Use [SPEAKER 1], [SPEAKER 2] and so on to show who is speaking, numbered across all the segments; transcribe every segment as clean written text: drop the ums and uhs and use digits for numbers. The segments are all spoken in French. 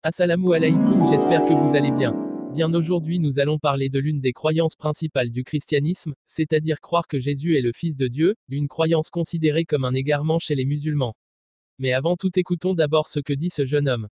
[SPEAKER 1] Assalamu alaikum, j'espère que vous allez bien. Bien aujourd'hui nous allons parler de l'une des croyances principales du christianisme, c'est-à-dire croire que Jésus est le Fils de Dieu, une croyance considérée comme un égarement chez les musulmans. Mais avant tout écoutons d'abord ce que dit ce jeune homme.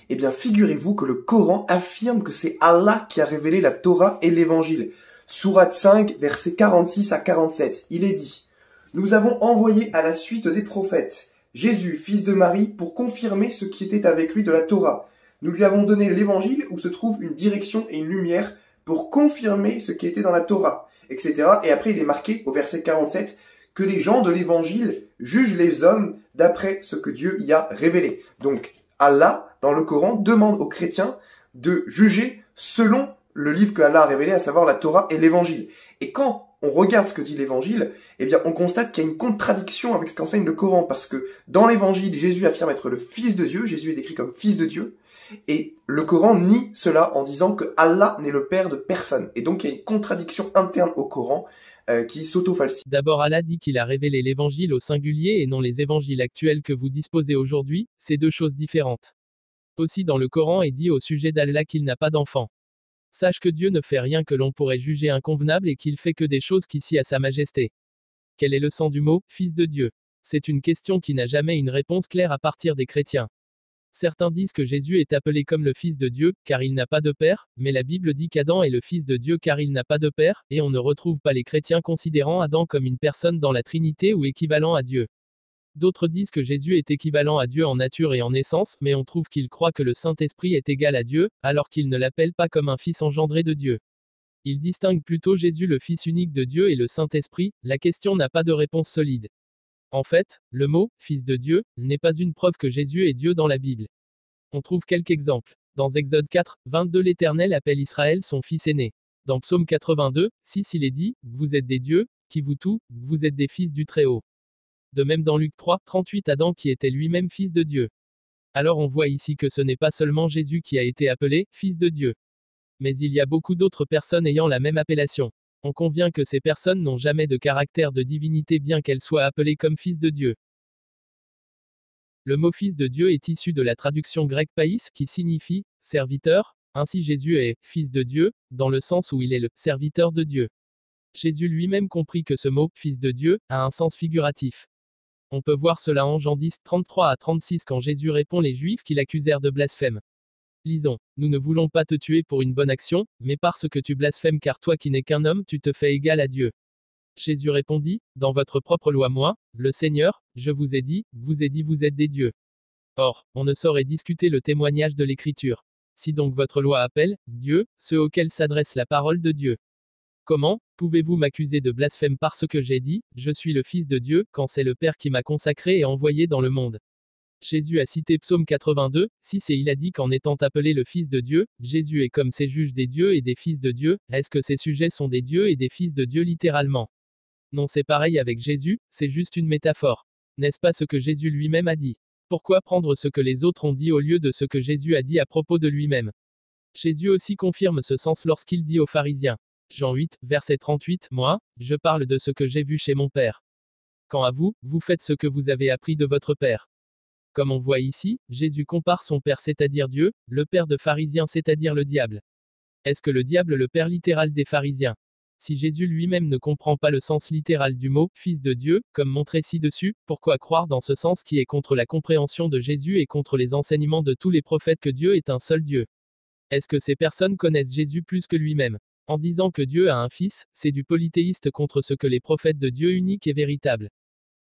[SPEAKER 2] Eh bien, figurez-vous que le Coran affirme que c'est Allah qui a révélé la Torah et l'Évangile. Sourate 5, versets 46 à 47. Il est dit: Nous avons envoyé à la suite des prophètes Jésus, fils de Marie, pour confirmer ce qui était avec lui de la Torah. Nous lui avons donné l'Évangile où se trouve une direction et une lumière pour confirmer ce qui était dans la Torah, etc. Et après, il est marqué au verset 47 que les gens de l'Évangile jugent les hommes d'après ce que Dieu y a révélé. Donc, Allah, dans le Coran, demande aux chrétiens de juger selon le livre que Allah a révélé, à savoir la Torah et l'Évangile. Et quand on regarde ce que dit l'Évangile, eh bien, on constate qu'il y a une contradiction avec ce qu'enseigne le Coran, parce que dans l'Évangile, Jésus affirme être le Fils de Dieu, Jésus est décrit comme Fils de Dieu, et le Coran nie cela en disant que Allah n'est le Père de personne. Et donc, il y a une contradiction interne au Coran qui s'auto-falsifie.
[SPEAKER 1] D'abord Allah dit qu'il a révélé l'évangile au singulier et non les évangiles actuels que vous disposez aujourd'hui, c'est deux choses différentes. Aussi dans le Coran est dit au sujet d'Allah qu'il n'a pas d'enfant. Sache que Dieu ne fait rien que l'on pourrait juger inconvenable et qu'il fait que des choses qui sient à sa majesté. Quel est le sens du mot, Fils de Dieu? C'est une question qui n'a jamais une réponse claire à partir des chrétiens. Certains disent que Jésus est appelé comme le Fils de Dieu, car il n'a pas de père, mais la Bible dit qu'Adam est le Fils de Dieu car il n'a pas de père, et on ne retrouve pas les chrétiens considérant Adam comme une personne dans la Trinité ou équivalent à Dieu. D'autres disent que Jésus est équivalent à Dieu en nature et en essence, mais on trouve qu'ils croient que le Saint-Esprit est égal à Dieu, alors qu'ils ne l'appellent pas comme un fils engendré de Dieu. Ils distinguent plutôt Jésus le Fils unique de Dieu et le Saint-Esprit, la question n'a pas de réponse solide. En fait, le mot « Fils de Dieu » n'est pas une preuve que Jésus est Dieu dans la Bible. On trouve quelques exemples. Dans Exode 4, 22 l'Éternel appelle Israël son fils aîné. Dans Psaume 82, 6 il est dit, vous êtes des dieux, qui vous tout, vous êtes des fils du Très-Haut. De même dans Luc 3, 38 Adam qui était lui-même fils de Dieu. Alors on voit ici que ce n'est pas seulement Jésus qui a été appelé fils de Dieu. Mais il y a beaucoup d'autres personnes ayant la même appellation. On convient que ces personnes n'ont jamais de caractère de divinité bien qu'elles soient appelées comme fils de Dieu. Le mot Fils de Dieu est issu de la traduction grecque païs, qui signifie serviteur. Ainsi Jésus est Fils de Dieu, dans le sens où il est le serviteur de Dieu. Jésus lui-même comprit que ce mot Fils de Dieu a un sens figuratif. On peut voir cela en Jean 10, 33 à 36 quand Jésus répond les Juifs qui l'accusèrent de blasphème. Lisons. Nous ne voulons pas te tuer pour une bonne action, mais parce que tu blasphèmes car toi qui n'es qu'un homme tu te fais égal à Dieu. Jésus répondit, dans votre propre loi moi, le Seigneur, je vous ai dit, vous êtes des dieux. Or, on ne saurait discuter le témoignage de l'Écriture. Si donc votre loi appelle, Dieu, ceux auxquels s'adresse la parole de Dieu. Comment pouvez-vous m'accuser de blasphème parce que j'ai dit, je suis le Fils de Dieu, quand c'est le Père qui m'a consacré et envoyé dans le monde? Jésus a cité Psaume 82, 6 et il a dit qu'en étant appelé le Fils de Dieu, Jésus est comme ces juges des dieux et des fils de Dieu. Est-ce que ces sujets sont des dieux et des fils de Dieu littéralement? Non, c'est pareil avec Jésus, c'est juste une métaphore. N'est-ce pas ce que Jésus lui-même a dit? Pourquoi prendre ce que les autres ont dit au lieu de ce que Jésus a dit à propos de lui-même? Jésus aussi confirme ce sens lorsqu'il dit aux pharisiens. Jean 8, verset 38, moi, je parle de ce que j'ai vu chez mon Père. Quant à vous, vous faites ce que vous avez appris de votre Père. Comme on voit ici, Jésus compare son Père c'est-à-dire Dieu, le Père de pharisiens c'est-à-dire le diable. Est-ce que le diable le Père littéral des pharisiens? Si Jésus lui-même ne comprend pas le sens littéral du mot Fils de Dieu, comme montré ci-dessus, pourquoi croire dans ce sens qui est contre la compréhension de Jésus et contre les enseignements de tous les prophètes que Dieu est un seul Dieu? Est-ce que ces personnes connaissent Jésus plus que lui-même? En disant que Dieu a un fils, c'est du polythéiste contre ce que les prophètes de Dieu unique et véritable.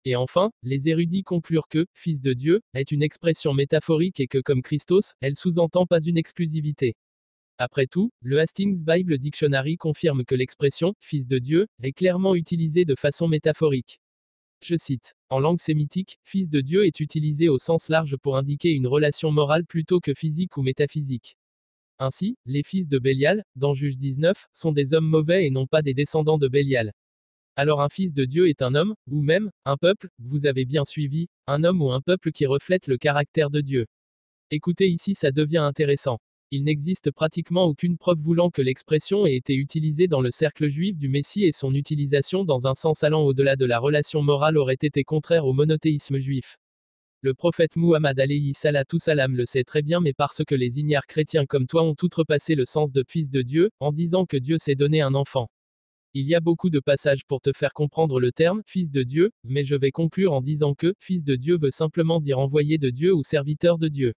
[SPEAKER 1] Et enfin, les érudits conclurent que Fils de Dieu est une expression métaphorique et que comme Christos, elle sous-entend pas une exclusivité. Après tout, le Hastings Bible Dictionary confirme que l'expression « Fils de Dieu » est clairement utilisée de façon métaphorique. Je cite. En langue sémitique, Fils de Dieu est utilisé au sens large pour indiquer une relation morale plutôt que physique ou métaphysique. Ainsi, les fils de Bélial, dans Juge 19, sont des hommes mauvais et non pas des descendants de Bélial. Alors un fils de Dieu est un homme, ou même, un peuple, vous avez bien suivi, un homme ou un peuple qui reflète le caractère de Dieu. Écoutez ici ça devient intéressant. Il n'existe pratiquement aucune preuve voulant que l'expression ait été utilisée dans le cercle juif du Messie et son utilisation dans un sens allant au-delà de la relation morale aurait été contraire au monothéisme juif. Le prophète Muhammad alayhi salatu salam le sait très bien, mais parce que les ignares chrétiens comme toi ont outrepassé le sens de fils de Dieu, en disant que Dieu s'est donné un enfant. Il y a beaucoup de passages pour te faire comprendre le terme fils de Dieu, mais je vais conclure en disant que fils de Dieu veut simplement dire envoyé de Dieu ou serviteur de Dieu.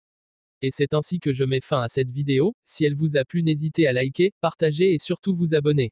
[SPEAKER 1] Et c'est ainsi que je mets fin à cette vidéo. Si elle vous a plu, n'hésitez à liker, partager et surtout vous abonner.